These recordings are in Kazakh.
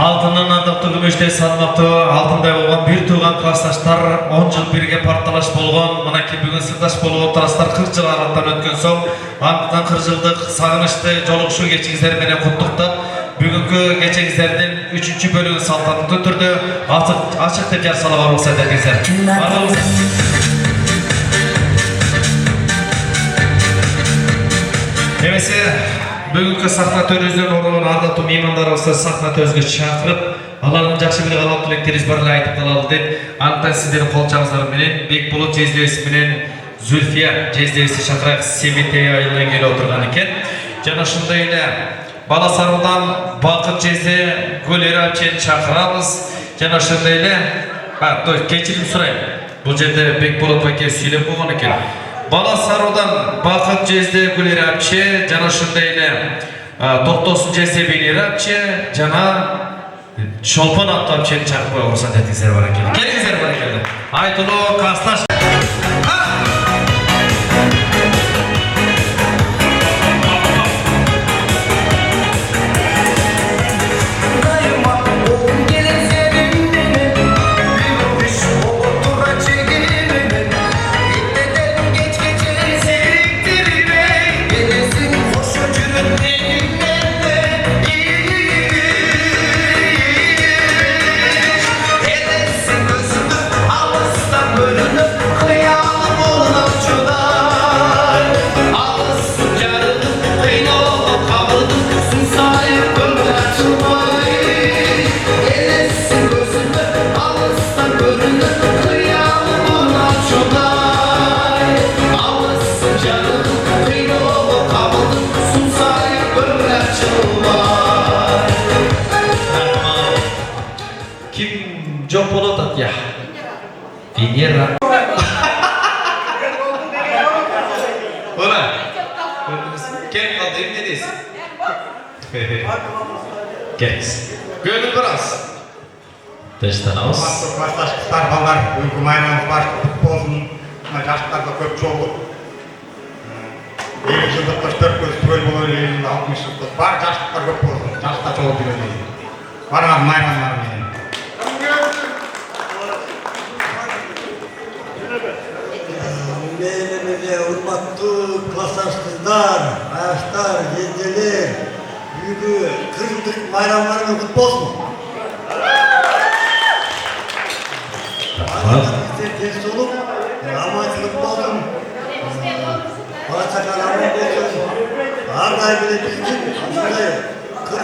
Алтыннан ардактуу күмүштей салмактуу алтындай болгон бир тууган классташтар 10 жыл бирге парталаш болгон мынакей бүгүн сырдаш болуп отурасыздар 40 жыл араттан өткөн соң антынан 40 жылдык сагынычты жолугушуу кечиңиздер менен куттуктап бүгүнкү кечеңиздердин 3-чү бөлүгүн салтанаттуу түрдө ачык деп жарсалап рухсат этиңиздер. Эмесе бүгүнкү сахна төрүбүздөн оролгон ардактуу меймандарыбызды сахна төрүбүзгө чакырып, алардын жакшы билип калган тилектерибиз бар эле айтып калалы деп, антан сиздердин кол чабыңыздар менен Бекболот жездебиз менен Зүлфия жездебизди чакырайык. Семетей айылынан келип отурган экен. Жана ошондой эле Бала Саруудан Бакыт жезде Гүлера апчени чакырабыз. Жана ошондой эле кечирим сурайм. Бул жерде Бекболот байке сүйлөп койгон экен. Бала Саруудан Бакыт жезде Гүлера апче, жана ошондой эле Токтосун жезде Венера апче, жана Чолпон аттуу апчени чакырып коюп уруксат этиңиздер баракелде. Келиңиздер баракелде. Айтылуу касташ. Çok bolot ya. Venera. Ola. Ken kaldırayım ne diyorsun? Geç. Gönül biraz. Dıştanız. Başlar ballar, uyku maynamız var, futbolun, yaşlılarda köp çoğuluk. 50 yıllık 44 göz köy bolur, 50 yıllık 60 yıllık var, yaşlıklar köp olsun, yaşlıklar çoğul biliyor değil. Var mı maymanlar benim? Beynimize hurmatlı klasaşkızlar, ayaşlar, genceler, büyüdü, kırıldık bayramlarını kutlu olsun. Bizde ters olup, amaçlık olsun. Bağçaklar aman olsun. Arday bile bildim, 40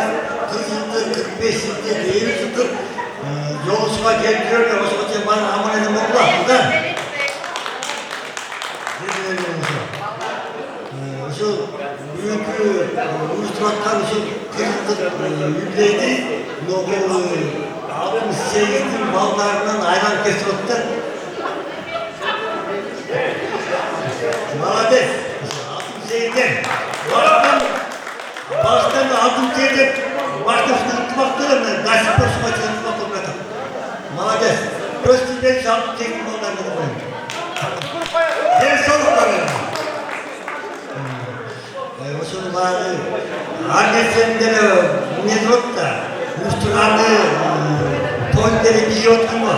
yıldır, 45 yıldır, 50 yıldır yoluşuma getiriyorlar, o zaman bana aman edin oldu aslında. Şu büyük uyuşturaklar şu kırıldı yükleydi. Nobu 68'in ballarından ayran kesirottu. Malades. 68'den. Baştan 67'den. Baştan tutmaktır mı? Nasip boşuma çıkmak olmadı. Malades. Köstüden şartı çekim ballarından koyun. Gel sorukları. Oşun bari annesinden ne durup da müştüranı toyları giyiyordum mu?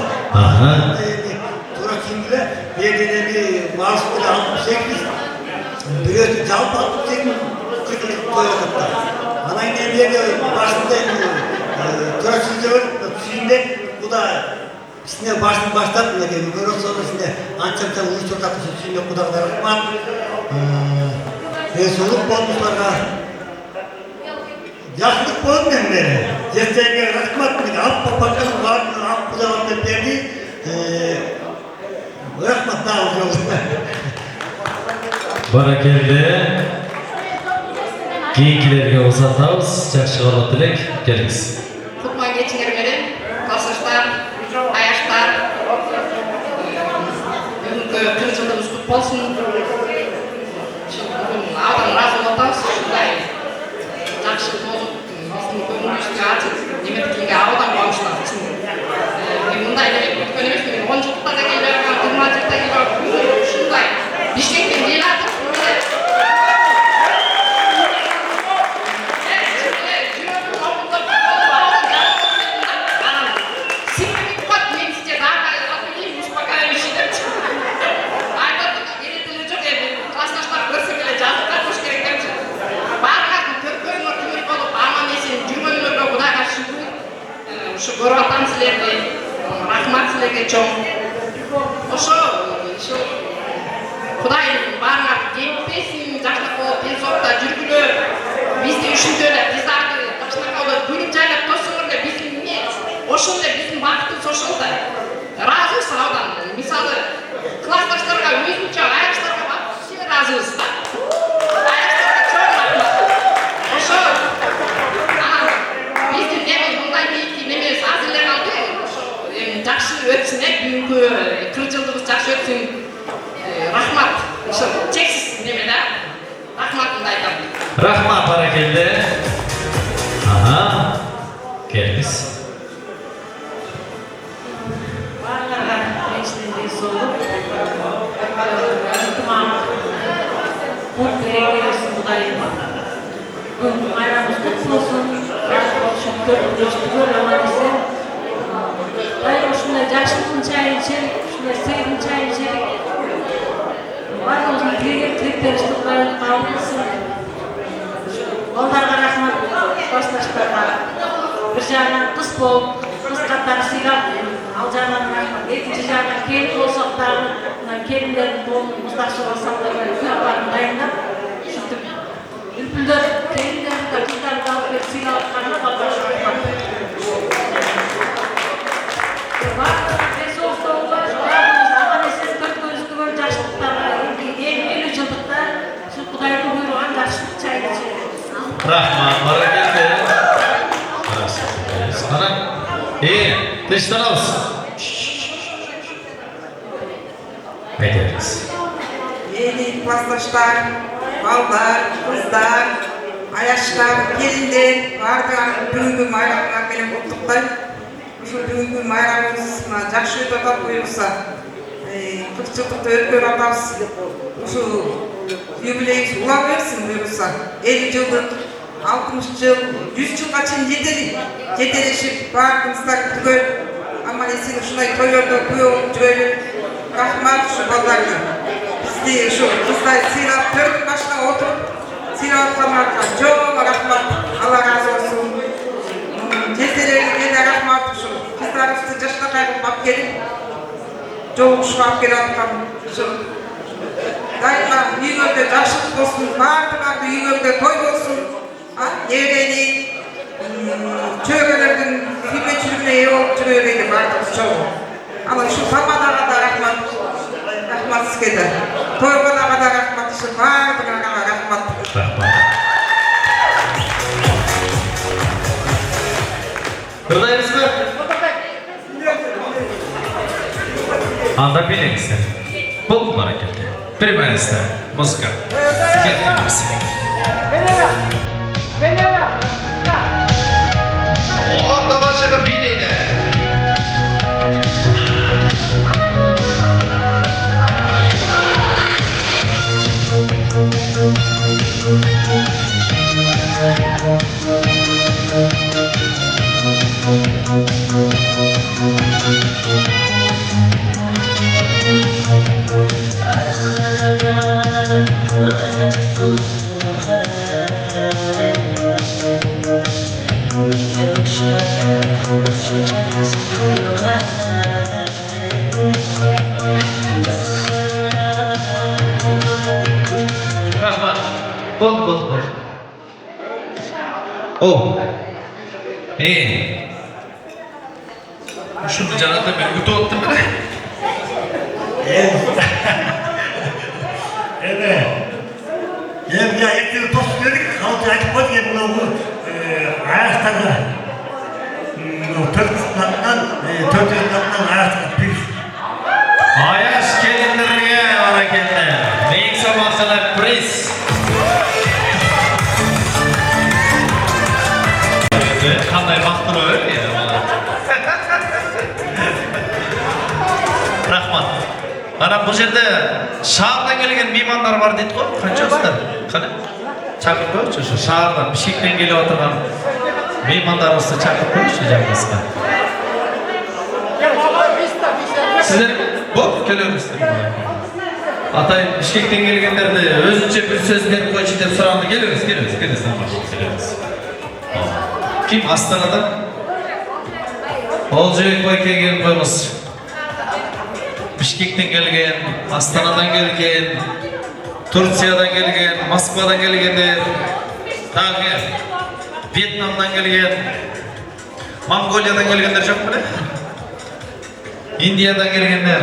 Tura kimle bedene bir maaşları 68 biliyorsun cevap 68 kırklık koyuyorduk da anayla bir başında tura şimdi bu da şimdi başlatmıyor ki böyle sonra şimdi ancak da uyuşturucu takışı şimdi bu da var. Soluk olmuşlarına yaşlık olmuyor beni. Cesteyine rahmat mıydı? Appa bakalım var mı? Appa da var mı? Dedi. Rahmat daha oluyor. Barakelde. Keyinkilerge uzatabız. Жақсы болот элек. Келиңиz. Kutman geçinger menен, klasaşlar, ayaşlar, бүгүнкү 40 жылдыгыбыз кутlu болсун. Алдан разы болтабыз, ушундай жакшы болуп, биздин көңүлүбүздү ачып, неметикиге абдан кубанычтабыз. Мындай эле өткөн эмес, мен 10 жылдыкта да келип баргам, 20 жылдыкта келип баргам, ушундай Бишкектен келатып, Sağdan sizlerge, rahmat sizlerge çoğun. Oşo, şu Kudayın barına geppesin, jaşlak olup, en zorda жүргүлө, bizde üşüntölü, bizlerdi, jaşlak olup, gülüp jaylap tosunurda, bizim ne? Oşunda bizim bakıtımız oşunda. Razı sağdan, misalı, klastaşlarga, özünçe, ayakslarga bak, size razıyız. Ayakslarga çok rahmat. Oşo, bizde demek bundan keyifli nemeyiz, hazırlar aldı. Жақсы өтсін, бүгінгі 40 жылдығыз жақсы өтсін. Рахмат. Чексіз неме да? Рахматымды айтамын. Rahmat barakelli. Aha. Keliniz. Baralarga mençilendek soğuk. Tamam. Mutlu gelirsin Kudayım. Bugün ayramız kutlu olsun. Şükür amanesi. Dayım şuna жақшылықтың çayını içerik, şuna sevginin çayını içerik. Барлығын тілектер ұштықтарын қабылдасın. Балдарға рахмат, классташтарға. Bir жағынан қыс болып, қыс қатар сыйлап, ал жағынан рахмат. Екінші жағынан келін болсақтарын, келіндердің қолын мұздақшыға салдырған үй апарын дайындап, сөйтіп үлпілдер, келіндерді, қыздарды алып келіп сыйлатқанына балдарға рахмат. Барлығы бес оқтауға, барлығымыз аман есен төрт көзді көріп жақсылықтарға, елу жылдықта Kuday'ın buyruğun жақсылық çayını içelim. Rahmat barakelli. Ana. Dıştan alsın. Ederiz. Yeni klastaşlar, ballar, kızlar, ayaşlar, gelinler, bardan бүгүнкү майрамыңар менен куттуктайм. Ушул бүгүнкү майрамыбызга жакшы өтөп буюрса, 40 жылдыкты өткөрүп атабыз. Ушул юбилейибиз ула берсин буюрса, 50 жылдык, 60 жыл, 100 жылга чейин жетелешип, баарыбыздар түгөл аман эсен ушундай тойлордо күбө болуп жүрөлү. Рахмат ушу балдарга. Бизди ушу кыздай сыйлап, төрдүн башына отуруп, сыйлап аткандарга чоң рахмат. Алла разы болсун. Жездерибизге да рахмат ушу. Кыздарыбызды жаштакай кылып алып келип, жолугушуп алып келип аткан ушу. Дайыма үйүңөрдө жакшылык болсун, баардыгы үйүңөрдө той болсун. Неберени, чөйгөлөрдүн хизметчилигине ээ болуп жүрө берели баардыгыбыз чоң. Ama şu Famada'na da rahmat, rahmat sizge de. Toygun'a da rahmat, şu bardına da rahmat. Rahmat. Buradayız mı? Anda bilinizde. Bol hareketi. Primerizde. Muzika. Getirmesi. Orada başka bileydi. Rahmat, bol. Oh, şunu canında ben kutu ottum ben. Evet. Ya ekleri tost dedik, halkı açıp var ya bunu ayaklarına dört kattan ayaklarına pil. Ayaş gelinlerine hareketler. Neyin sabahına priz. Kanday baktın öyle ya. Rahmat. Ana bu жерде шаардан келген меймандар бар дейді ғой. Қаншасыздар? Қане? Шақырып қойшы, şu шаардан, Бішкектен келіп отырған меймандарымызды шақырып қойшы жанымызға. Сіздер бұл келеміздер. Атайын Бішкектен келгендерді өзінше бір сөз беріп қойшы деп сұранды. Келіңіз. Келіңіз. Kim Astana'dan? Olcayık bayke gelip koyunuz. Bişkekten gelgen, Astana'dan gelgen, Turkiya'dan gelgen, Moskva'dan gelgenler, tağı Vietnam'dan gelgen, Mongolya'dan gelgenler çok mu ne? India'dan gelgenler.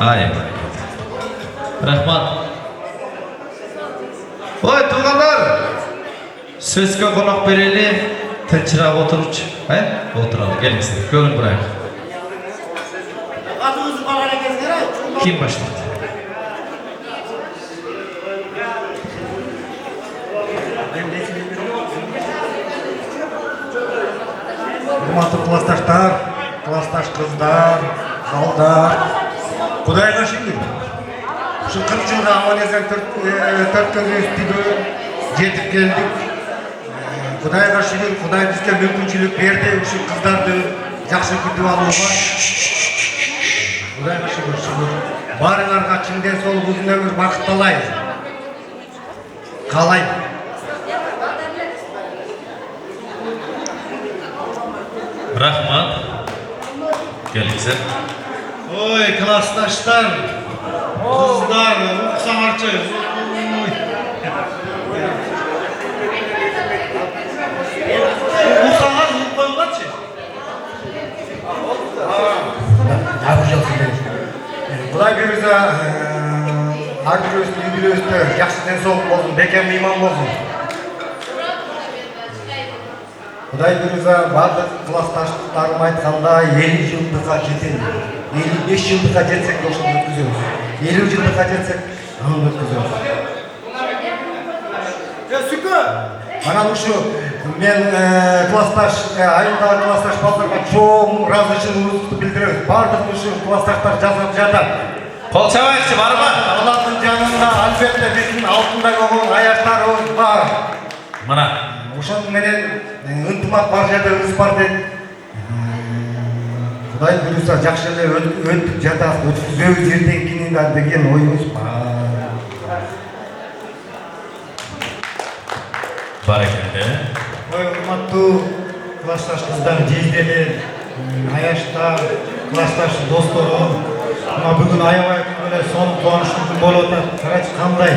Ay. Rahmat. Oy tuğanlar. Sözge konak bereli. Tinchirab o'tiruvchi. He? O'tiradi. Keling sizlar. Ko'rib turaylik. Kim boshlaydi? Hurmatli klassdoshlar, klassdosh qizlar, zalda. Xudoga shukr. Shu 40 yilda Amaliyazdan 4 ko'z üstüge yetib keldik. Xudoga shukr, Xudo bizga mumkinchilik berdi, shu qizlarni yaxshi kutib olishga. Xudoga shukr. Baringlarga chindan sol uzun ömür vaqt tilaymiz. Qalay. Rahmat. Keling sizlar. Oy klassdoshlar, qizlar, o'qisamarchi. O'qisalar qo'yinglarchi. Xudo bersa, har bir yubileyda yaxshidan so'q bo'lsin, bekam iymon bo'lsin. Xudo bersa, ba'zi klassdoshlarim aytganda 50 yilga жетеді. 55 yıllığa geçsek yolunu ötküzüyoruz. 50 yıllığa geçsek yolunu ötküzüyoruz. Bana şu ben klassdaş, ayında klassdaş ballarga çok razıçılığımızı bildiriyoruz. Bardық şu klassdaşlar жазып жатат. Qol çabayıqçı var mı? Аллахтың жанында албетте биздин алтындай болгон аяктарыбыз бар. Mana. Ошону менен ынтымак бар жерде ырыс бар дейт. Құдай бұйырса жақсы эле өтүп жатат, өткүзөбүз эртеңкини да деген оюбуз бар. Barakende. Ой, урматтуу классташ кыздар, жезделер, аяштар, классташ досторум. Мына бүгүн аябай эле сонун кубанычтуу күн болуп атат. Карачы кандай?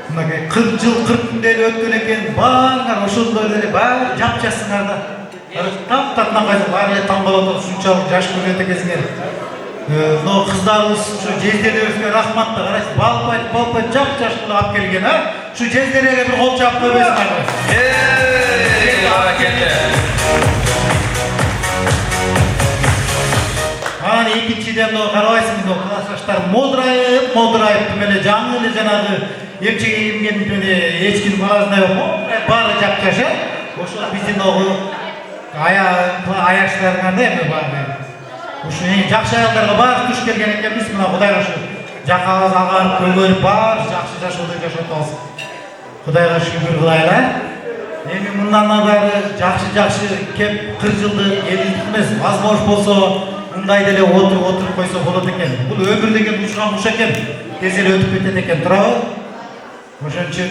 Мынакей 40 жыл 40 күндө эле өткөн экен, баарыңар ошондой эле баары жапжасыңар да. Таптан қайсы барлығы таң болады, шунчалық жаш көреді екенсіңер. Мынау қыздарымыз, шу жездерімізге рахматты қарайсыз, балпай жап-жаш қылып алып келген, а? Шу жездерге бір қол жап көрмесіңер. Barakende. Аны екіншіден қарайсың, классташтар модырайып, мені жаңы эле жанагы емчеге емген ешкім баласындай бары жап-жаш, ошо биздин аяштарыңар да эми баары. Ушу жакшы аялдарга баары туш келген экенбиз, мына Кудайга ушу жакабыз агарып көгөрүп баары жакшы жашоодо жашатабыз. Кудайга шүгүр кылайлы. Эми мындан ары жакшы кеп 40 жылды элдик эмес, возможно болсо мындай деле отуруп койсо болот экен. Бул өмүр деген ушуга куш экен. Тез эле өтүп кетет экен, туурабы? Ошон үчүн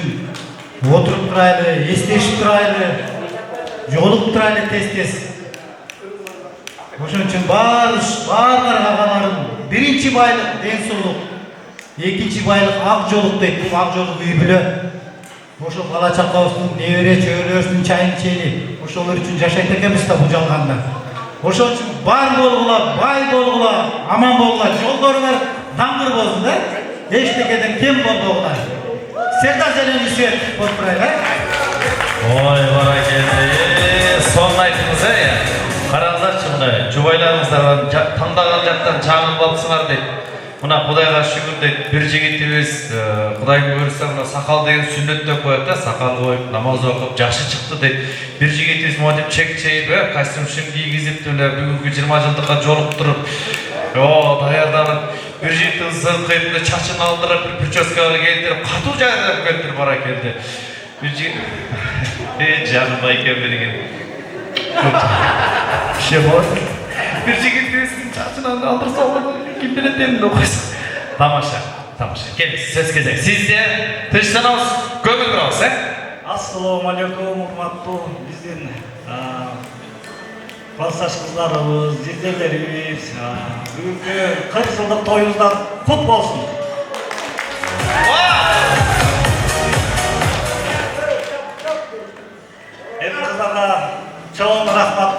отуруп турайлы, эстешип турайлы. Жолуп турайлы тез-тез. Ошон үчүн баарлар агаларым, биринчи байлык ден соолук, экинчи байлык ак жолук дейт. Бул ак жолук үй бүлө. Ошо бала чакабыздын небере чөбөрөбүздүн чайын чейли, ошолор үчүн жашайт экенбиз да бул жалганда. Ошон үчүн бар болгула, бай болгула, аман болгула, жолдоруңар даңгыр болсун да. Эчтекеден кем болбогула. Сен да зелени свет болуп турайлы. Oy barakende. Son aytыңыз ya. Караңыздарчы мына жубайларыңыздардан тандаган жактан чагынып алыпсыңар дейт. Мына Кудайга шүгүр дейт. Бир жигитибиз Кудай буйрса мына сакал деген сүннөттө коет да, сакал коюп, намаз окуп, жакшы чыкты дейт. Бир жигитибиз монтип чек-чейип, костюм кийгизип деле бүгүнкү 20 жылдыкка жолуктуруп, даярданып, бир жигиттин зыңкыйып, чачын алдырып, бир прическага келтирип, катуу жайдап келтирип баракелди. Canım bayken bergen. Şey var. Bir jigit birisinin çarşından aldırsa olur. Kim bilir demin okuysun. Tamaşa. Gelin söz gezek. Siz de tışlanız, gömül burası, he? Assalamu alaikum, urmattu bizdin классташ кыздарыбыз, жезделерибиз, бүгүнкү 40 жылдык тоюңуздан кут болсун. Эми кыздарга чоң рахмат,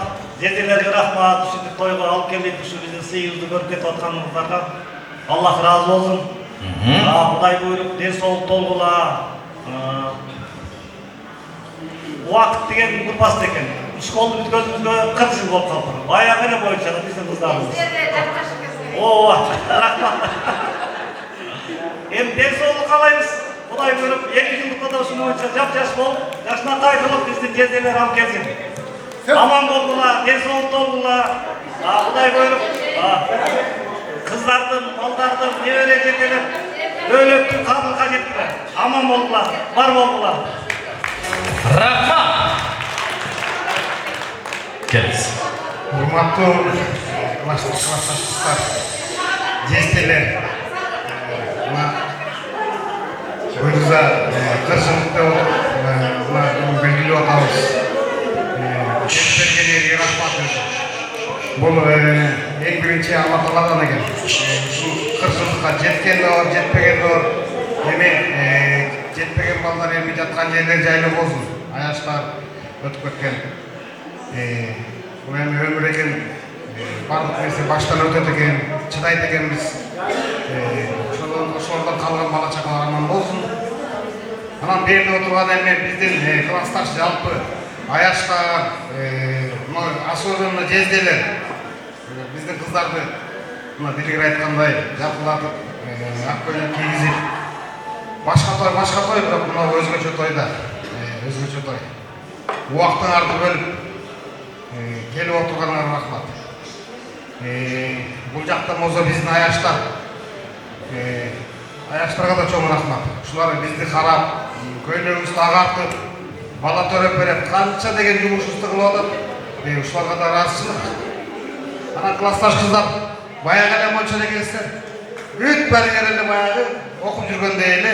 жезделерге рахмат, ушинтип тойго алып келип, ушу биздин сыйыбызды көрүп кетип атканыңыздарга Аллах разы болсун. Кудай буйруп, ден соолук толгула. Убакыт деген урпас экен. Школду бүткөнүбүзгө 40 жыл болуп калды. Баягы эле боюнча биздин кыздарыбыз. Ооба, рахмат. Эми ден соолук каалайбыз. Кудай буйруп, 50 жылдыкта да ушун боюнча жап-жаш болуп, жашынакай кылып биздин жезделер алып келсин. Аман болгула, ден соолук толгула. Кудай буйруп, кыздардын, балдардын, небере жетелеп, дөөлөттүн кабыл кажеттире. Аман болгула, бар болгула. Рахмат. Келіңіз. Урматтуу классташтар, жезделер, өзүзө 40 жылдыкта белгилеп атабыз. Жездерге рахмат. Бул эң биринчи Алла Тааладан экен. Ушул 40 жылдыкка жеткен да бар, жетпеген да бар. Эми жетпеген балдар эми жаткан жерлер жайлуу болсун. Аяштар өтүп кеткен. Бул эми өмүр экен. Барлык нерсе баштан өтөт экен, чыдайт экенбиз. Ошолордон калган бала чакалар аман болсун. Анан берде отурган эми биздин классташ жалпы аяштар, особенно жезделер, биздин кыздарды дилгер айткандай жакылатып, ак көйлөк кийгизип, башка той, бирок мына өзгөчө тойда, өзгөчө той. Убактын арды бөлүп келип отурганыңарга рахмат. Бул жакта болсо биздин аяштар, аяштарга да чоң рахмат. Ушулар бизди карап, көйлөгүбүздү агартып, бала төрөп берип, канча деген жумушубузду кылып атат. Ушуларга да ыраазычылык. Анан классташ кыздар баягы эле монча экенсиздер. Бүт бәріңер эле баягы окуп жүргөндөй эле.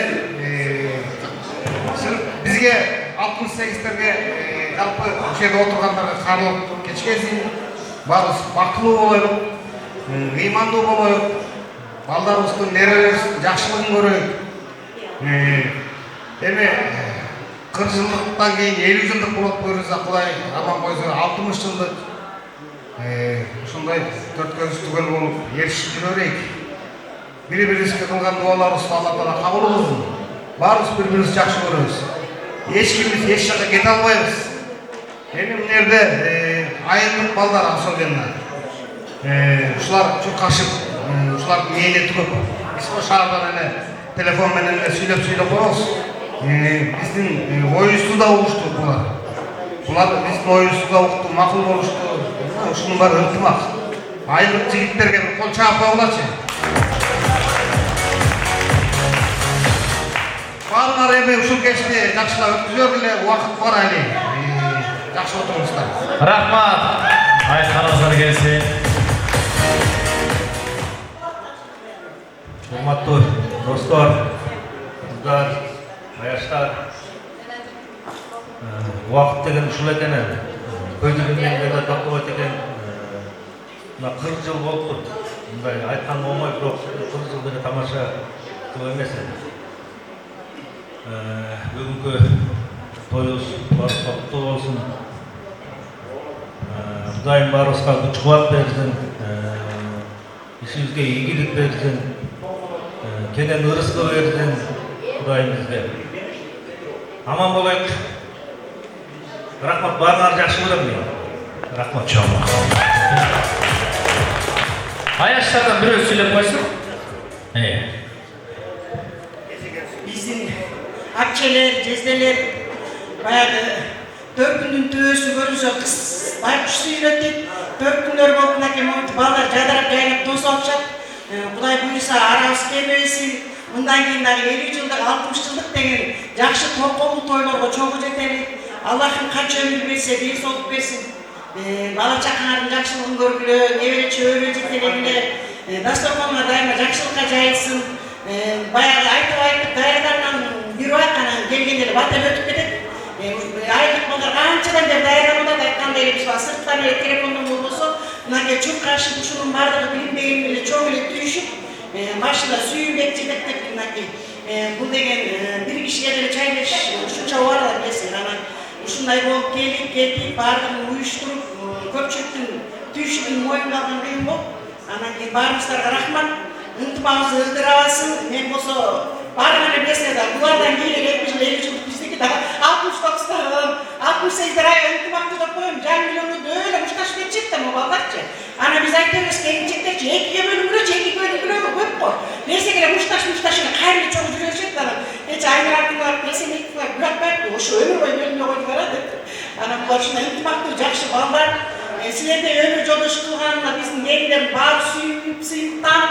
Бизге 68-терге жалпы ушул жерде отургандарга каалоо кечкесин. Баарыбыз бактылуу болойлук, ыймандуу болойлук. Балдарыбыздын, нерелерибиздин жакшылыгын көрөйүк. Эми 40 жылдыктан кийин 50 жылдык болот буюрса, Кудай аман койсо 60 жылдык ушундай төрткөбүз түгөл болуп эришип жүрө берейик. Бири-бирибизге кылган дуаларыбызды Алла Таала кабыл кылсын. Баарыбыз бири-бирибизди жакшы көрөбүз. Эч кимибиз эч жакка кете албайбыз. Эми мына жерде айылдык балдар особенно ушулар чуркашып, ушулардын мээнети көп. Биз шаардан эле телефон менен эле сүйлөп коебуз. Биздин оюбузду да угушту булар. Булар биздин оюбузду да укту, макул болушту. Ушунун баары ынтымак. Айылдык жигиттерге бир кол чаап койгулачы. Баарыңар эми ушул кечти жакшылап өткүзөр эле, убакыт бар эле. Жакшы отуруңуздар. Рахмат. Айтканыңыздар келсин. Урматтуу достор, кыздар, аяштар, убакыт деген ушул экен эми. Көйдүгүндө да токтобойт экен. Мына 40 жыл болуптур. Мындай айткан болмой, бирок 40 жыл деген тамаша көп эмес эми. Бүгүнкү тоюбуз коктуу болсун. Кудайым баарыбызга күч кубат берсин. Ишибизге ийгилик берсин. Кенен ырыскы берсин Кудайым бизге. Аман болоюк. Рахмат, баарыңарды жакшы көрөм мен. Рахмат. Чоң рахмат. Аяштардан бирөө сүйлөп койсун. Биздин акчелер, жезделер баягы 4 күндүн төбөсү көрүнсө кыз байкушты үйрөтүп, 4 күндөр болуп мынакей балдар жайдарап жайнап тосуп алышат. Кудай буйруса арабыз келбесин. Мындан кийин дагы 50 жылдык, 60 жылдык деген жакшы толкоолуу тойлорго чогуу жетели. Аллахым канча өмүр берсе, ден соолук берсин. Бала чакаңардын жакшылыгын көргүлө, небере чөбөрө жетелегиле, дасторконго дайыма жакшылыкка жайылсын. Баягы айтып даярданган бир айткана келгенде эле батып өтүп кетет. Айылдык балдар канчадан бери даярданып атат, айткандай эле биз сырттан эле телефондон karşı şunun varlığı bilinmeyen bile çok öyle tüyüşüp başına suyu bekçedektek bu degen bir kişiye çaylaş şu çavarlar gelsin ama şunday bolup gelip bardığını uyuşturup köpçüktün tüyüşünün moyunlardan kıyım bol ana barımızlarga rahmat ıntımağımızı ıldırabasın men bolsa bardığını bilesine de bulardan geri gelmiş bizdeki daha 69'lardan 68'lere ıntımağımızı da koyun can milyonu da öyle muştaş geçecek de mi baldatçı ana biz aytıyoruz gelecekte çekiye bölümüne çekik bölümüne köp koy neyse ki muştaşını hayırlı çok üzülecekler hiç aynı artık kesinlikle bırakmak o şu ömür boyu bölümüne koydular ana bu başına ıntımağımızı jakşı ballar sizlerde ömür joluştuğanla bizim yeniden bağ suyundan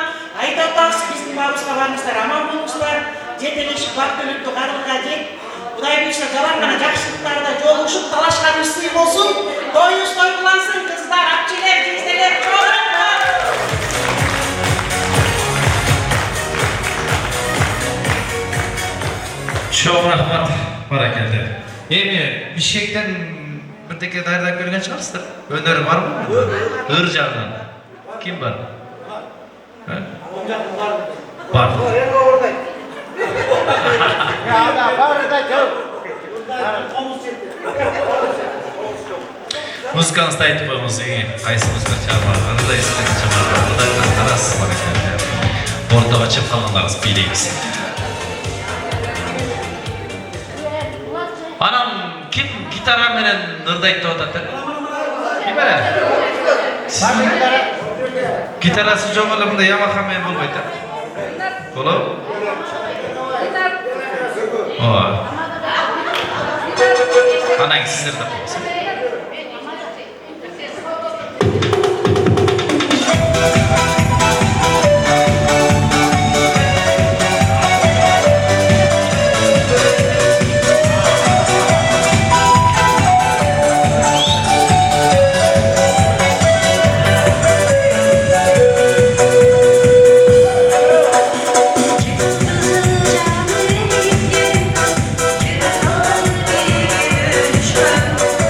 ayda otağız bizim bağımızda varmışlar aman bulmuşlar жетелешip бактылыктуу карлыкка жет кудай буйруса жаман гана жакшылыктарда жолугушуп талашкан ысый болсун тоюбуз тойлансын кыздар апчелер жезделер чоң рахмат Çok rahmat barakallah. Bişkekten bir teke dairden görgen çıkarsın. Öneri var mı? Hır жағынан. Kim var? Var. Muzikasını aytып koyыңыз qayсы музыка чалмак кандай эстек чалмак кудайдан карасыз баракалла ортого чыгып калгандарыңыз бийлейбиз анан ким гитара менен ырды айтып атат ким эле гитарасы жок эле мындай Yamaha менен болбойт болобу ооба анан кийин сиздер да коесуз Düşman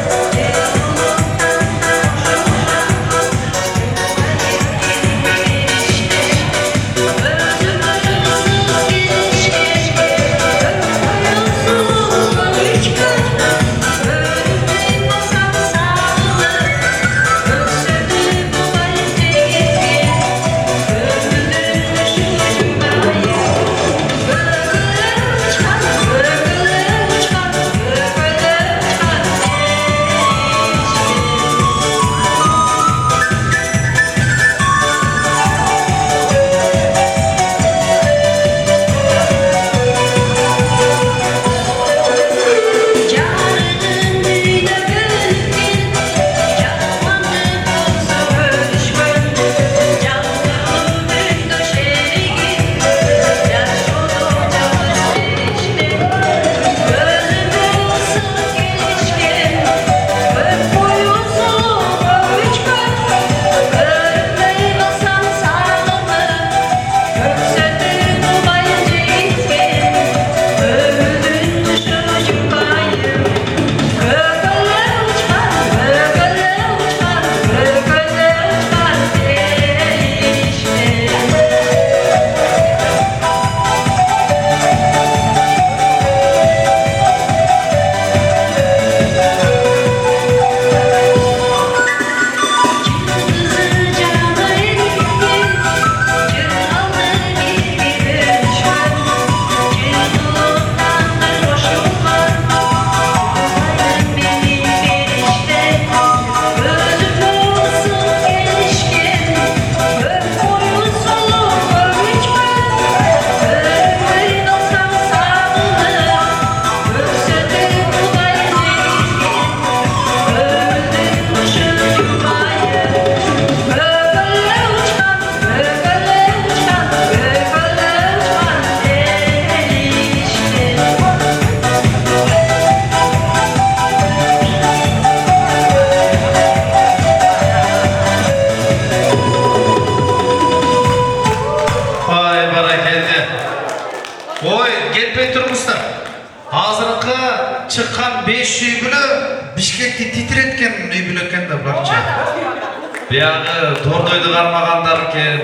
Biyagı tordoydu karmaganlar ken.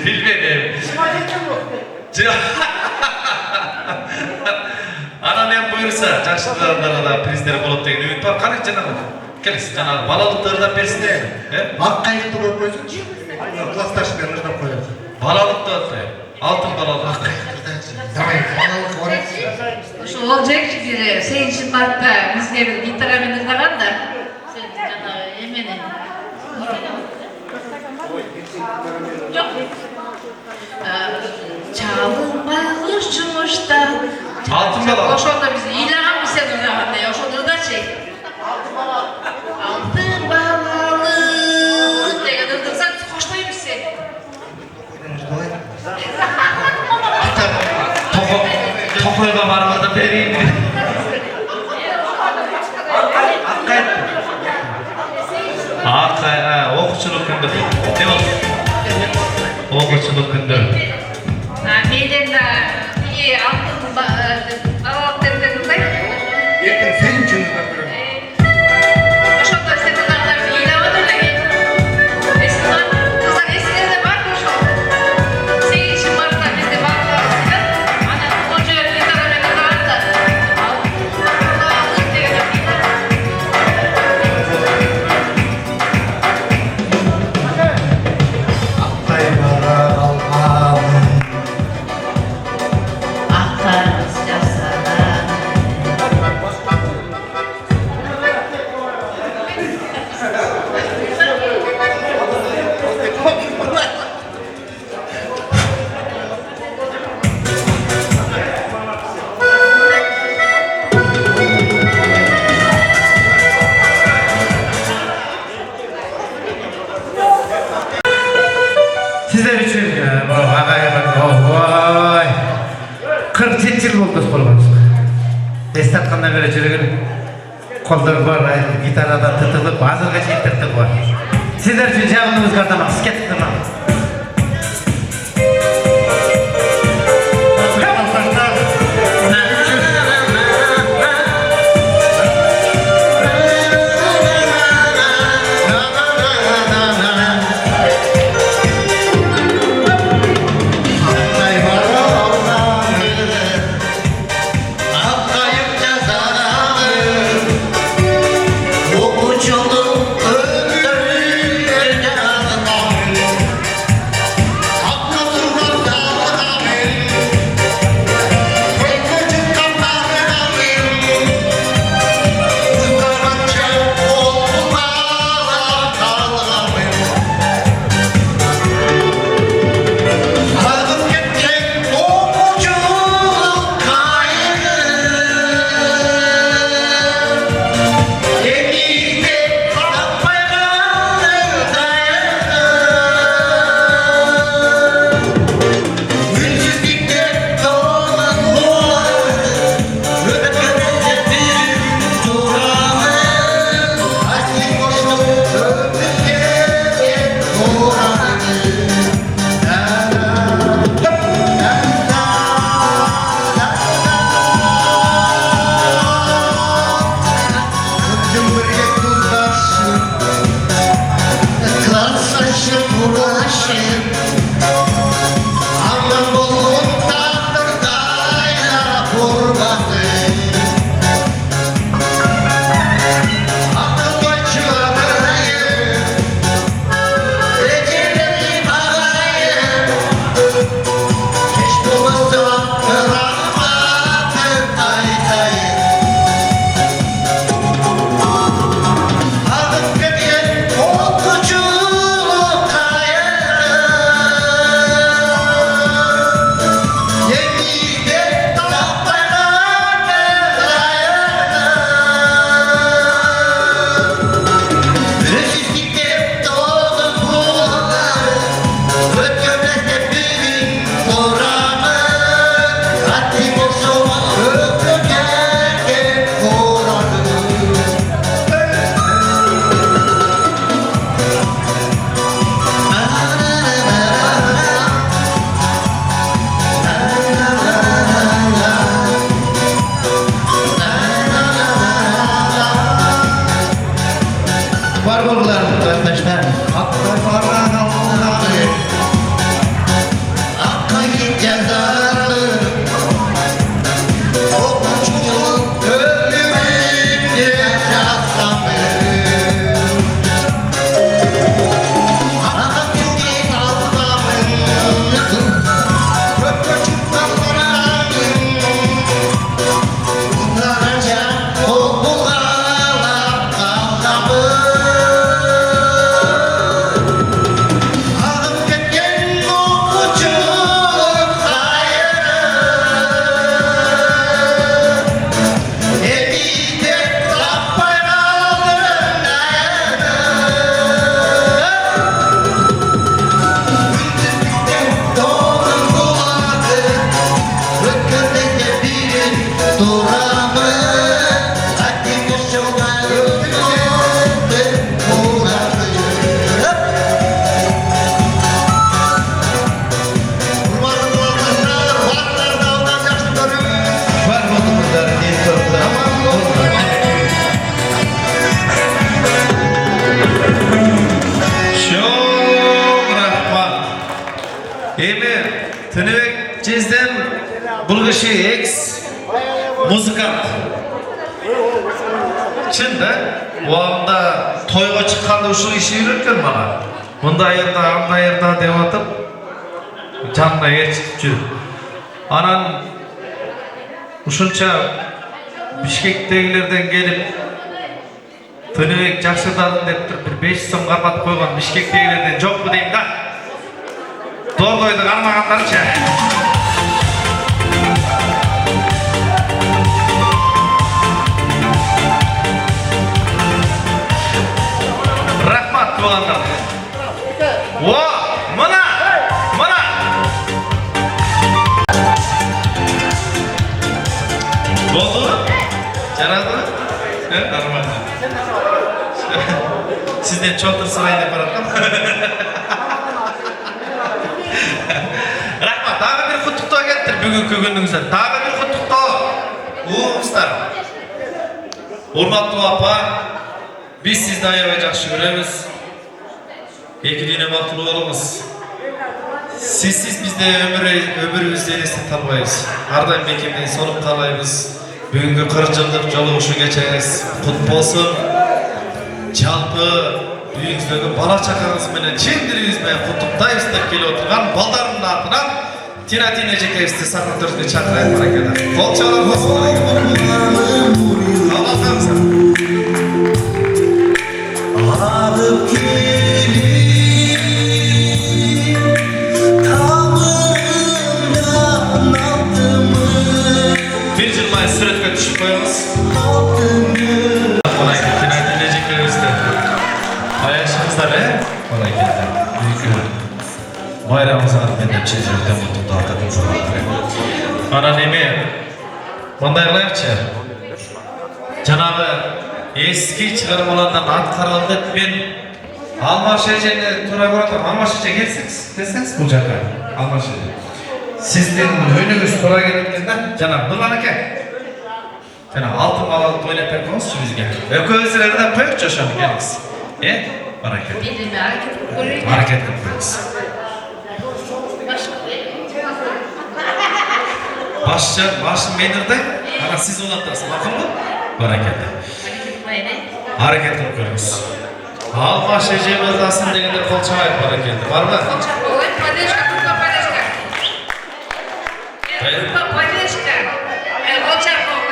Bilmedim. Ana ne buyursa, жақшыларына да приздер болады деген үміт бар. Қане жаңағы келесі жаңағы балалықтары да берсін де. Ақ қайықты болып қойсыншы. Классташпен ұждап қояды. Балалықты алтын балалық. Давай, балалық бар. Ошо ол жекчи бир 8-мартта бизге бир гитарамен ырдаган да. Сен жанагы эмени. Жок. Чалым байкуш жумушта. Алтын балалық. Ошондо биз ыйлаган биз сен ырдагандай, ошону ырдачы. Алтын балалык деген ырдасаң коштойбуз сени. Tokoyga barmada bereyim. Akkay, okuçuluk gündür. Ne oldu? Okuçuluk gündür. Meyden de iyi altın balak dediklerinde. Еркін сен үшін ұздап көрем. Ошондо сен ырдаган ыйлап эле. Кыздар эсиңерде барбы ошо? 8-мартта бизде балдарыбыз анан кожо гитарамен ырдаганда балалык деген Ақтай бара алғамын. Ақтарымыз жасаған. Sizler için bu ağayımın oy 47 yıl oldu sporumuz. Estatkandan beri жүрегін қолдар бар, гитарадан тытылып, азырға шейін тыртық бар. Sizler için жағынымыз қардамақ, іске тұтымақ. Akay baran Allah'ı Akay cezalı Okçu ölümün cezası Atatürk'ün Allah'ı Köpücük dallarını Bunlarca oldular kavgamı Ağıp ketken okucu hayırı Evide kapayalım ayarı Gündüzlükten doğdum buladı Rıkkıdaki bir duramı Hadi boşuna öldürdüm uğradı Kurbanım olanlar varlar dağdan yaşlılarım Var mı bunlar diye sordular ama olmadı Çok rahmat. Emi, Tınıbek Cezden Bulgışı ex muzikant. Çin'de o anda toyga çıkkanda uşul işi yürütken bana. Bunda yerda dev atıp canına geçip жүрүп. Anan uşunça Bişkek'tekilerden gelip Tınıbek Jakşıdadın dep turup bir 500 so'm karmat koygan Bişkek'tekilerden çok mu deyim da? Doğru koydu karmaganlarça. Rahmat tuğanlar. Mana! Oldu mu? Yaradı mı? Evet, normal. Sizden çok tırsırayın dep baratkam. Rahmat, dağı bir kutuqta getir bugünkü gününüzden. Dağı bir kutuqta. Uğumuzlar. Hurmatlı apa, biz sizden ayabay жақсы көрөбүz. Эки дүйнө бактылуу болуңуз. Сизсиз бизде өмүрүбүздү элестете албайбыз. Ар дайым бекемден сонуп каалайбыз. Бүгүнкү 40 жылдык жолугушуу кечеңиз кут болсун. Жалпы үйүңүздөгү бала чакаңыз менен чын дилибиз менен куттуктайбыз деп келип отурган балдардын атынан Тина эжекебизди сахна төрүнө чакырайын баракелде. Кол чалабыз. Аллахыңызга. Alıp gelin Tamırından aldımı Bir жылмай сүрөткө түшүп коебуз. Колай келдин эжекебизди. Аяшыңыздар, колай келдин. Байрамыңызга менден чын жүрөктөн куттуктап ататым. Анан эми мындай кылайлыкчы. Жанагы eski çıkarmalardan at karaldı ben Almaş Ece'ne tura koydum. Almaş Ece gelseniz bu caka. Almaş Ece. Sizden önünüz tura geldiğinden canım bulanı gel. Canım altın malalı toylet perkonuz şu bizge. Ve közlerden pek coşanı geliniz. Hareket. Benim hareket koyuyor. Hareket yapıyoruz. Başın menirde. Ana siz olatırsın. Bakın mı? Harekette. Hareket yapıyoruz. Almaş Ece'miz aslında degende kol çağır hareketi. Var mı? Ой, поддержка, куда поддержка? Поддержка. Вот чарков,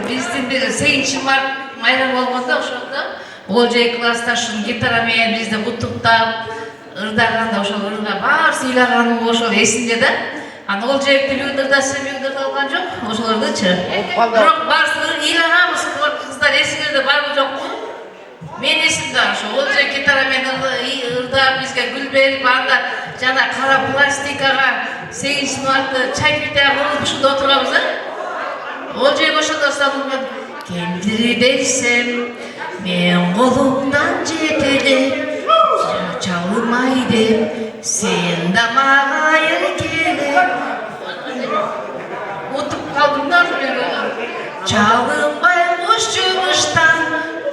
биздин бир сегизинчи март майрам болгондо ошондо болжой классташын гитара менен бизди куттуктап ырдаганда ошол ырга баарыбыз ыйлаганым ошол эсимде да. Анан ол жээкти бийдирде алган жок, ошолордучу. Бирок баарыбыз ыйлаганбыз, кыздар эсиңизде барбы жокпу? Мен эсимде ошо, ол жер гитара менен ырдап бизге гүл берип, анда жана кара пластикага 8 мартты чай битая кылып ушунда отурганбыз да. Ол жерге ошондо сабылган кемдир десем мен колумдан жетелеп чалымай деп сен да мага эркелеп утуп калдым да чалынбай куш жумуштан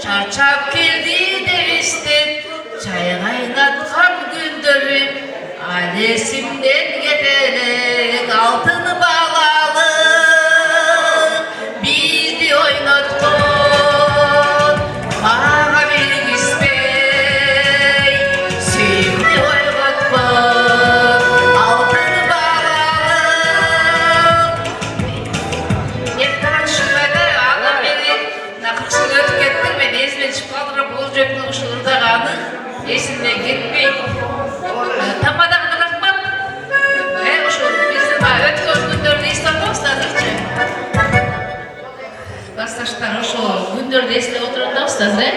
чарчап келди деп эстеп чай кайнаткан күндөрүм ал эсимден кете элек алтын балалы бизди ойноткон мага бергизбей сени ойготкон алтын балалы эптен шүбөдө ала мени мына 40 жыл өтүп кетти мен эсимден чыгып калдырып бул жөктүн ушул ырдаганы эсимден кетпей тамадагы рахмат ошол биздин баягы өткөн күндөрдү эстеп атабыз азырчы классташтар ошол күндөрдү эстеп отуруп атабыз азыр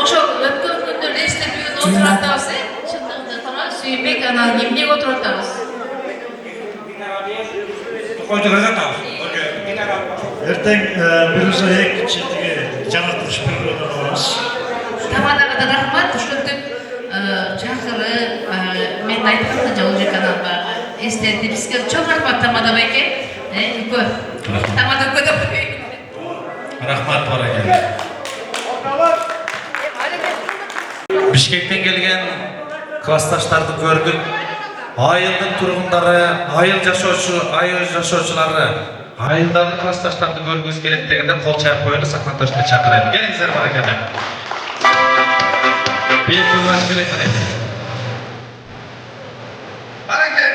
ошол өткөн күндөрдү эстеп отуруп атабыз чындыгында туура сүйүнбек анан эмнеге отуруп атабыз Эртең биринчи экинчи тиги жаңыртылыш берүүгө барабыз. тамадага да рахмат ошентип чакырып мен айткам да жол жеканан баягы эстетип бизге чоң рахмат тамада байке үлкө тамада үлкө деп Рахмат бар екен. Бишкектен келген классташтарды көрдік. Айылдың тұрғындары, айыл жашоочулары, айылдағы классташтарды көргіңіз келеді дегенде қол чайып қойылы сахнатошқа шақырады. Келіңіздер бар екен. Бейік бұлған келетін еді. Бар екен.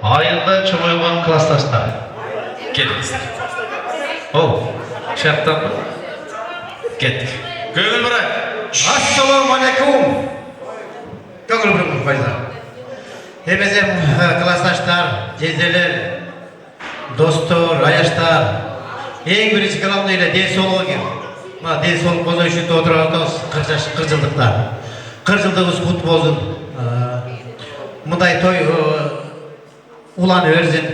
Ayılda çoğuyған классташтар. Келіңіздер. Шарттан ба? Кеттік. Көңіл бұрай. Ассалаумалейкум. Көңіл бұрай байла. Емезем классташтар, жезделер, достор, аяштар. Ең бірінші главный еле ден солығы кем. Ден солық болу үшін отырғандығыз 40 жылдықта. 40 жылдығыз құт болсын. Мұндай той уланы өрзін.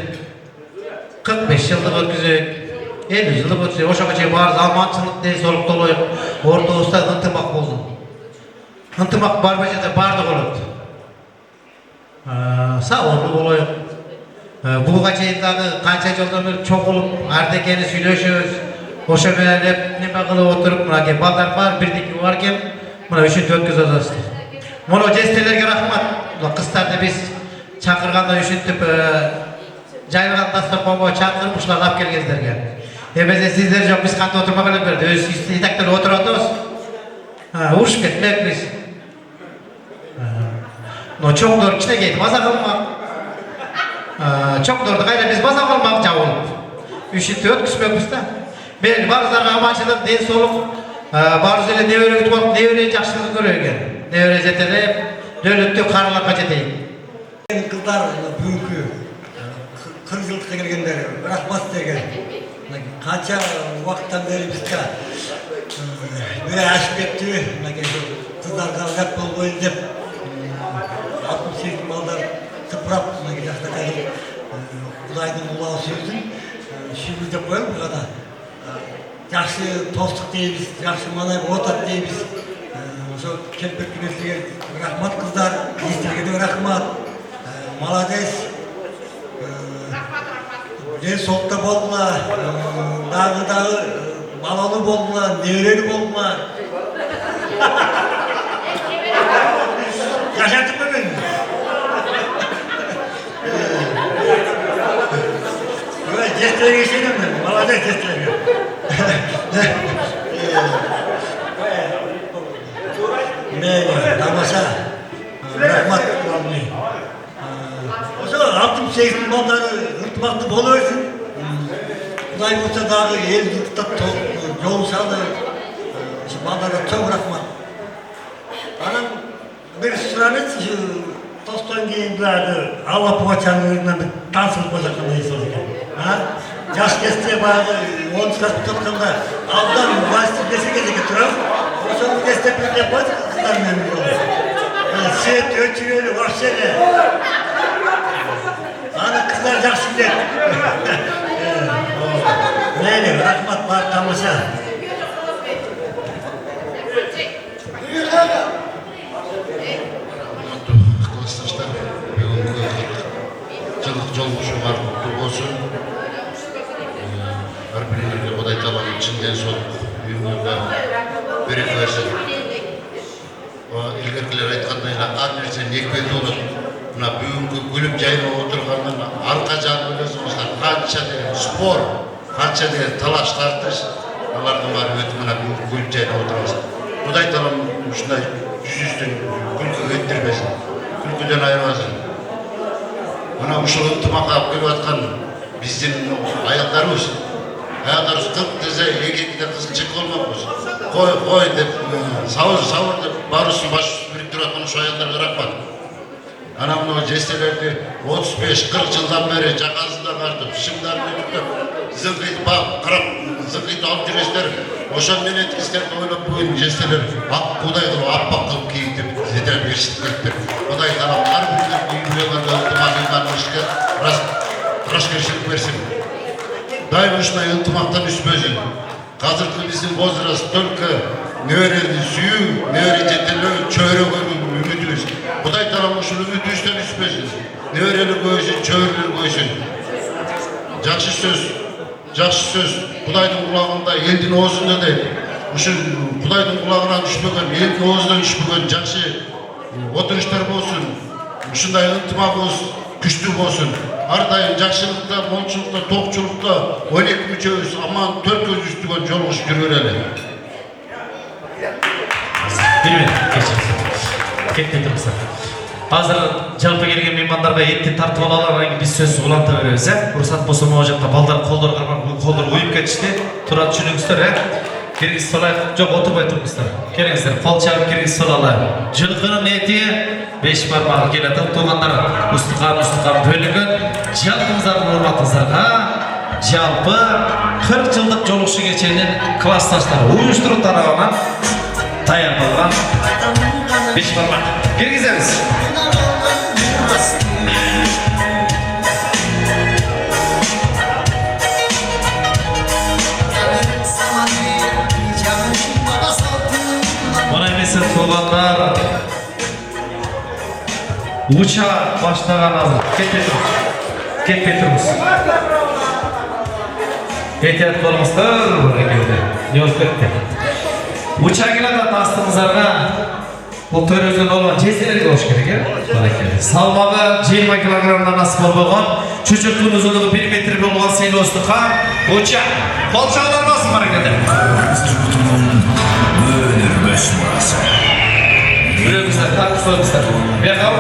45 жылдық өткізек, 50 жылдық өткізек. Ошаға чей барыз аманшылық ден солық толайық. Орта ұстаз ынтымақ болсын. Ынтымақ бар бәжеде барды қолыды. Сауынды болайық. Бұға чейіндағы қанша жылдан бері чоқылып, ардекені сөйлешіміз. Oşa menен hep neme kılıp oturup mına balдар var, birdiki varken mına üçüntü ötküzüp atasızlar. Muno jestelerge rahmat. Kızlarda biz çakırganda üçüntüp jayılgan dastorkongo çakırmışlar alap kelgensizlerge. Ebeze sizler yok biz kantı oturmak alep berdi. Öz itaklar oturandız. Uruş ketmek biz. No çok doğru içine geldi. Baza kılmak. Çok doğru. Gayra biz baza kılmak cavul. Üçüntü ötküsmek biz de. Ben barzlarga amaçlık, den soluk, barzıyla nevere gitmek, nevere jakşılık görüyorgen. Nevere jetelep, dölöttü karılarga jeteyim. Kızlar büyükü, 40 yıllıkta gelgenler, rahmat degen. Kança vakittan beri bizde böyle aşk etti, kızlarga rap bol boyun dep, 68 mallar tıprap, Kuday'ın kulağı sürdün, şimdi de koyalım bu kadar. Yaxşı tostuk deyimiz, yaxşı manay otat deyimiz. Oşo kelpek güneşliğe rahmat kızlar, izdirge de rahmat. Malades. Den soğukta bolma, dağı balalı bolma, nevreli bolma. Yaşattın mı beni? Böyle gestlere geçelim mi? Malades gestlere. Ne tamasa rahmat kılamını. O zaman altın şeysin balları hırtmaklı boluyorsun. Kuday olsa dağı el yurtta yol sağlı. Ballara çok rahmat. Anam bir sıranız Tolstoy'un giyindilerdi. Allah poğaçanlarından bir dansılık olacaklarında istiyordu. Yaş kestiğe bağlı 10 çıkartıp tutkanda aldan vasıfı gece turam. O zaman bu destekleri yapmaz, kızlar memnun olur. Siyet, ölçülüğünü, vahşeli. Hani kızlar yaksın der. Neydi, rahmat var tamasha. Klassdaşlar, бүгүнкү жылдык жолугушууга куттуу болсун. Ар бириңерге Кудай тааланын чын ден соолук үйүңөргө береке берсин. Илгеркилер айткандай эле ар нерсе некпелүү болот. Мына бүгүнкү күлүп жайнап отургандан арка жагын ойлосоңуздар канча деген спор, канча деген талаш тартыш, алардын баары өтүп мына бүгүнкү күлүп жайнап отурабыз. Кудай таалам ушундай жүзүстүн күлкү өттүрбесин, күлкүдөн айырбасын. Мына ушул ынтымак алып келип аткан биздин аялдарыбыз 40 дезе эгегиде кызылчык болмокпуз. Кой деп, сабыр деп баарыбыздын башыбызды бириктирип аткан ушул аялдарга рахмат. Ана мына жестелерди 35-40 жылдан бери жакасында картып, шыңдарын өтүктөп, зыңкыйтып карап, зыңкыйтып алып жүрөсүздөр. Ошон менен эткистерди ойлоп бүгүн жестелер ак Кудай кылып аппак кылып кийип зетер беришип кетти. Кудай таалам ар бириңерге үйлөнгөндө ынтымак ыйманышка ырашкерчилик берсин. Дайым ушундай ынтымактан түшпөсүн. Азыркы биздин возраст только неберени сүйүү, небере жетелөө, чөйрө көрүү үмүтүбүз. Кудай таалам ушул үмүтүбүздөн түшпөсүн. Неберелер көбөйсүн, чөйрөлөр көбөйсүн. Жакшы сөз Кудайдын кулагында, элдин оозунда дейт. Ушул Кудайдын кулагынан түшпөгөн, элдин оозунан түшпөгөн жакшы отуруштар болсун. Ушундай ынтымагыбыз күчтүү болсун. Ар дайым жакшылыкта, молчулукта, токчулукта 12 мүчөбүз аман төрткөз үстүгөн жолугушуп жүрө берели. Кеткен тұрмыздар. Азыр жалпы келген меймандарга этти тартып алалар, биз сөз уланта беребиз. Уруксат болсо могу жакта балдар колдор уюп кетишти. Турат түшүнүңүздөр, киргиз салайык. Жок, отурбай туруңуздар. Келиңиздер, кол чабып киргиз салалы. Жылкынын эти 5 бармагы келатып, туугандар устукан бөлүнгөн. Жалпыңыздардын урматыңыздарга жалпы 40 жылдык жолугушуу кеченин классташтары уюштуруу тарабынан даярдалган 5 бармак киргизебиз. Мына эмесе туугандар уча баштаган азыр. Кетпей туруңуз. Этият болуңуздар. ketdi. Uçaklardan astımızlarga bu törözden olan cezyelerge hoş gerek ya. Salmağı 20 kilogramdan nasip olmagan, çocukluğun uzunluğu 1 metre olan seni ostuqa, uçak. Kolçağlar nasıl hareketi? Bürümüzler, takı soymuşlar. Beka.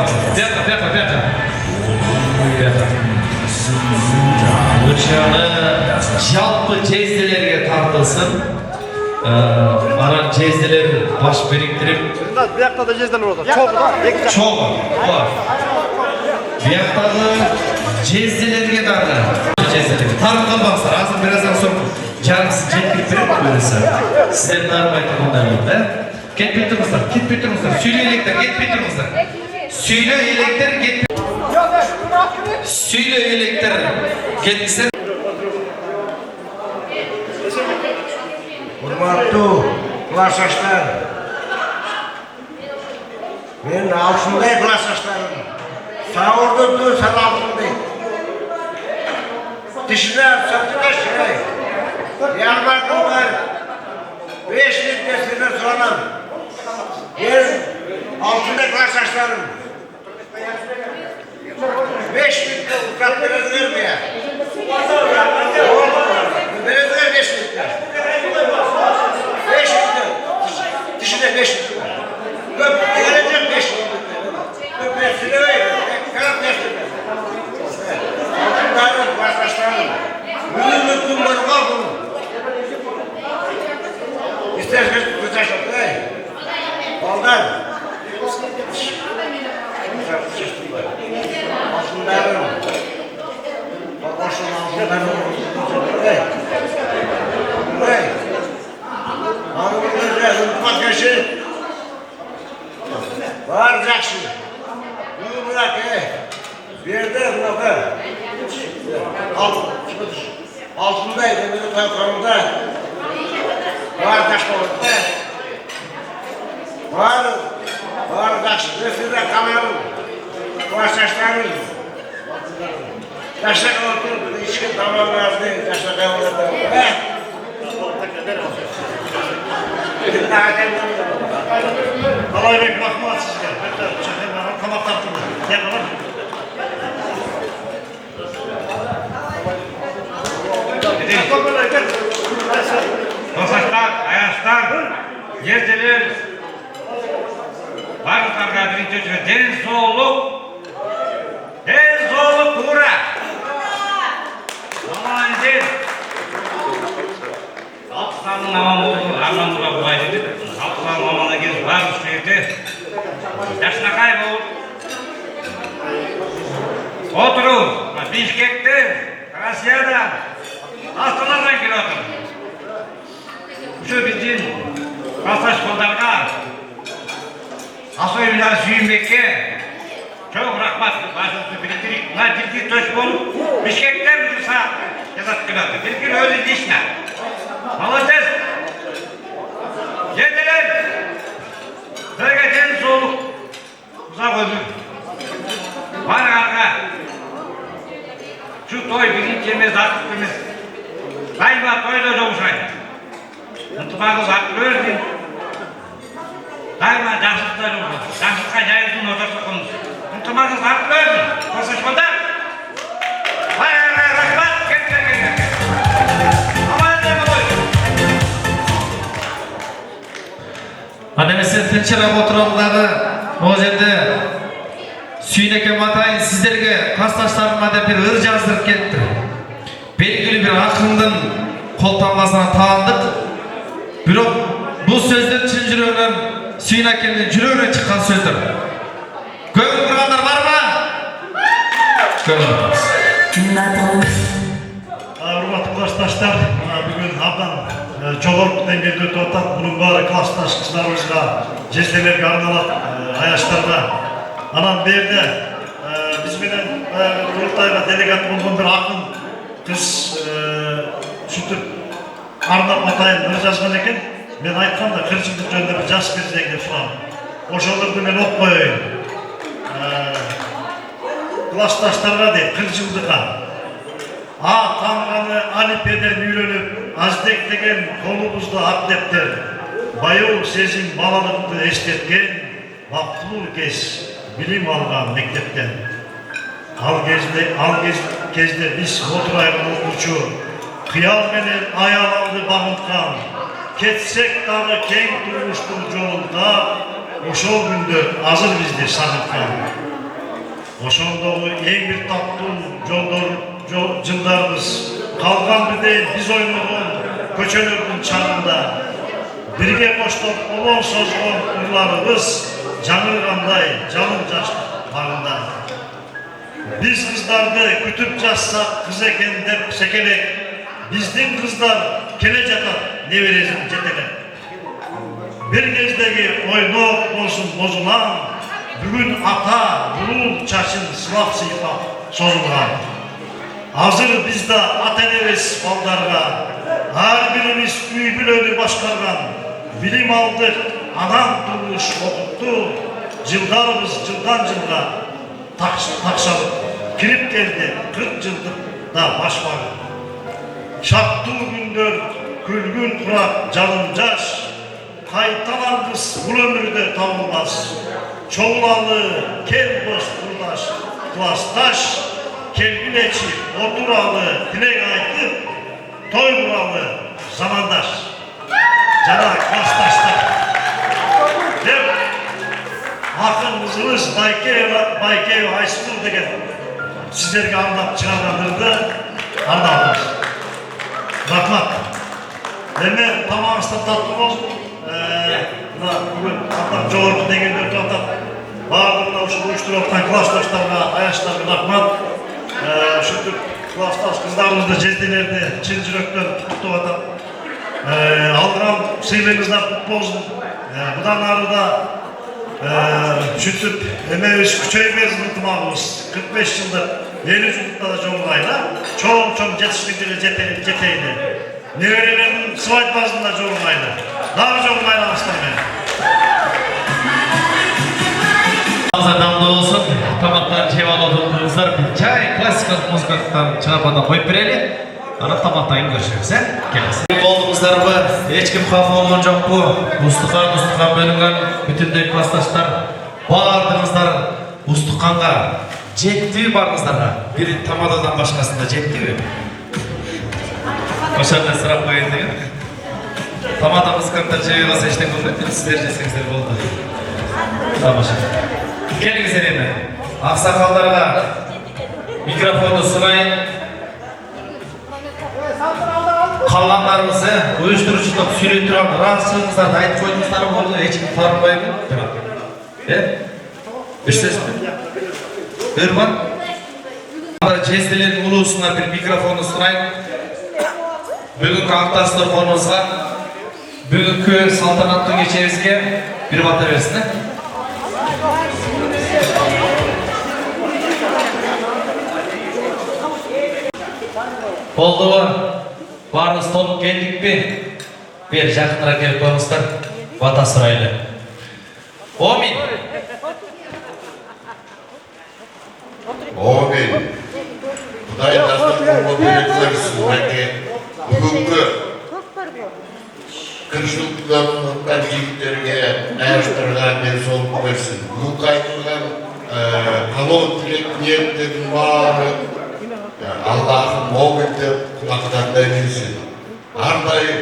Uçağını жалпы cezyelerge tartılsın. Aran cezdeler baş biriktirip Bir yakta da cezdeler orada. Çok da. çok var. Bir yaktağı cezdelerge darlar. Cezdelerge. Tarıktan baksana. Azın birazdan sonra canısı ceklik verip böylesi. Sizlerin armaydı bunlarla. Get bitirmişler. Söyle elekler, get bitirmişler. Söyle elekler, get Söyle elekler, getmişler. Hurmatlı klasaşlar. Men altınday klasaşlarım. Sağırdı dur sen altınday. Dişler satına şey. Yarmakım var. 5 litresinden sonra. Ben altınday klasaşlarım. 5 litre uçak biraz vermeye. Biraz ver 5 litre. 5 litre. Dişine 5 litre. Köprü gelecek 5 litre. Köprüsüne ver. Kanat 5 litre. Altınların vatandaşlarının mühürlüklüğün var bunun. İsterseniz tutaş oldu. Baldan. Altınların. Babasının altınların. Varacaksın. Bunu bırak bir yerde bırak. Altındaydı bir tarafında. Varacaksın orada. Varacaksın. Üstünde kamerun. Vasaçların. Taşla otur. İçki tamamlardı. Taşla kavurdu. Alay Bey rahmat sizge. Bekler. Kamak tartımı. Gel bana. Tosaçlar, ayaçlar, yerdeler, varlıklarga birinci ölçüde den soğuluk kura. Aman izin. Altısının aman oldu, anlamına bulaydı dedi. Altısının amana gelip var üstüydü. Yaşına kaybol. Oturun, Bişkek'te, Rusya'da, Astalardan geliyordu. Şu bizim Kasaş kollarga, Asoyunlar Süyünbek'e çok rahmat başlıklı biriktirik. Bunlar ciddi toş bolup, Bişkek'ten bir saat yazat geliyordu. Bir gün öyle dişler. Молодец! Yediler! Bölgeden soğuk. Uzak öldü. Var arka. Şu toy birincimiz, artıkımız. Galiba toyda doğuşaydı. Mutfağız haklı öldün. Galiba dansıkta doğuşaydı. Dansıkta yayıldın ortası konusu. Mutfağız haklı öldün. Konuşmada. Vay rahmat. Gel. Annemesi tinchilab o'tirganlari o yerda Süyneke Matayın sizlerge kastaslarıma da bir ır jazdırıp ketdi. Belgili bir akındın koltanmasına taandık. Bирок bu sözler çin жүрөгүнөн Suynake'nin жүрөгүнөн çıkan sözdür. Көңүл бургандар barmı? Көңүл. Hurmatlı klastaşlar, bugün abdan çoğaltık dengede ötüp atak. Bunun bari klastaşlarımızga, cezdelerge arnalak ayaşlarga. Anam bir yerde biz bilen Kurultayga delegat bolgon bir akın kız sütüp arnap atayın bir жазган eken. Men aytkanda kırçılık жөнүндө bir жаш берсең деп сурам. Ошолорду мен окуп коеюн. Klastaşlarga дейт, 40 жылдыкка. Tanıганı alifbeden үйрөнүп, azdek деген kolumuzda ak deftер, bayıl sezim balalıkты estetken, bактылуу kez bilim algan mektepten. Al kezdе biz oturayған okuvchi, kıyal менен ayalandı bagынткан, ketsek dagы кең turmуштун жолунда, ошол күндөр азыр бизди сагынткан. Ошондогу эң бир таттуу жылдарыбыз калган бирдей биз ойногон көчөлөрдүн чагында, бирге коштоп олон созгон ырларыбыз жаңыргандай жалын жаш багында. Biz kızlarda kütüp жазсак kız eken деп секелек, биздин kızlar келе жатат небересин жетелеп. Bir кездеги ойнок болсун бозулан, бүгүн ата бурул чачын сылап сыйпап созулган. Азыр бизде ата энебиз балдарга, ар бирибиз үй бүлөнү башкарган, билим алдык, анам турмуш окутту, жылдарыбыз жылдан жылга такшалып кирип келди 40 жылдык да башпагы. Шаттуу күндөр, күлгүн курап жалын жаш, кайталангыс бул өмүрдө табылмас. Чоңулалы кел дос курдаш, классташ, келгилечи отуралы тилек айтып, той куралы замандаш. Жана классташтар. Деп акыныбыз Байкеева Айсымыл деген сиздерге арнап чыгаргандырды, арнабыз. Рахмат. Эми тамагыңыздар таттуу болсун. Мына бүгүн атап жогорку деңгээлде өтүп атат. Баардыгына ушул уюштуруп аткан классташтарга, аяштарга рахмат. Ушинтип классташ кыздарыбызды, жезделерди чын жүрөктөн куттуктап атат. Алган сыйларыңыздар кут болсун. Мындан ары да ушинтип эмебиз күчөйбөсүн ынтымагыбыз 45 жылдык 50 жылдыкта да жолугайла. Чоң жетишкендерге жетейли. Неберелердин свадьбасында жолугайла. Дагы жолугайла баштайбыз. Damda olsun, tamaktan жеп алып жай классикалық музыкадан чыгарбадан коюп берели. Ана тамактан көрүшөбүз, келесиз. Болдуңуздарбы? Эч ким кафа болгон жокпу? Устукан бөлүнгөн бүтүндөй классташтар баардыгыңыздар устуканга жеттиби барыңыздарга? Бир тамададан башкасында жеттиби? Ошондой сурап коеюн деген. Тамада музыканттар жей калса эчтеке болбойт, сиздер жесеңиздер болду. Тамаша. Келіңіздер енді, ақсақалдарға микрофонды сұрайын. Қалғандарымызды ұйыштырушылық сөйлей тұрған разышылыңыздарды айтып қойдыңыздар болды, ешкім тарынбайды. Бір сөз бе? Өрман? Жезділердің ұлысына бір микрофонды сұрайын. Бүгінгі ақтастыр қонымызға, бүгінгі салтанатты кешемізге бір бата берсін. Oldu mu? Barınız tolup geldik mi? Bir жақынырақ келіп қойыңыздар. Бата сұрайлы. Омин. Омин. Құдай дастық болу берек versin. Бүгінгі кіршіліктердің жігіттерге, аяштарға денсаулық берсін. Бүгінгі айтылған қалау тілек ниеттердің бары Allah'ın muhabbeti kulaklarında edilsin. Ardayım,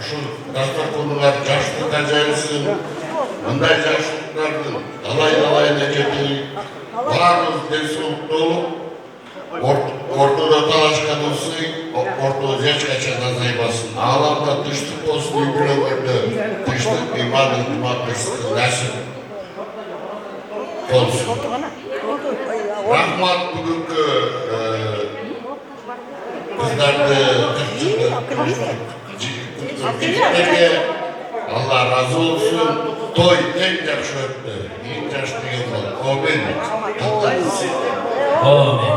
şu dastır konular yaşlılık acayipsin. Bunday yaşlılıklarının alay-alayına getirip, varız densolukta olup, ortada talaşkan olsun, ortada geç kaçan azaymasın. Ağlamda dışlık olsun, ülgülömürde, dışlık imanın tumaklısı, nasip olsun. Rahmat bugünkü kızlardı, kırçıklarge Allah razı olsun. Toy tek yakşı öptü. İlk yaşlı yıllar. Amin. Amin.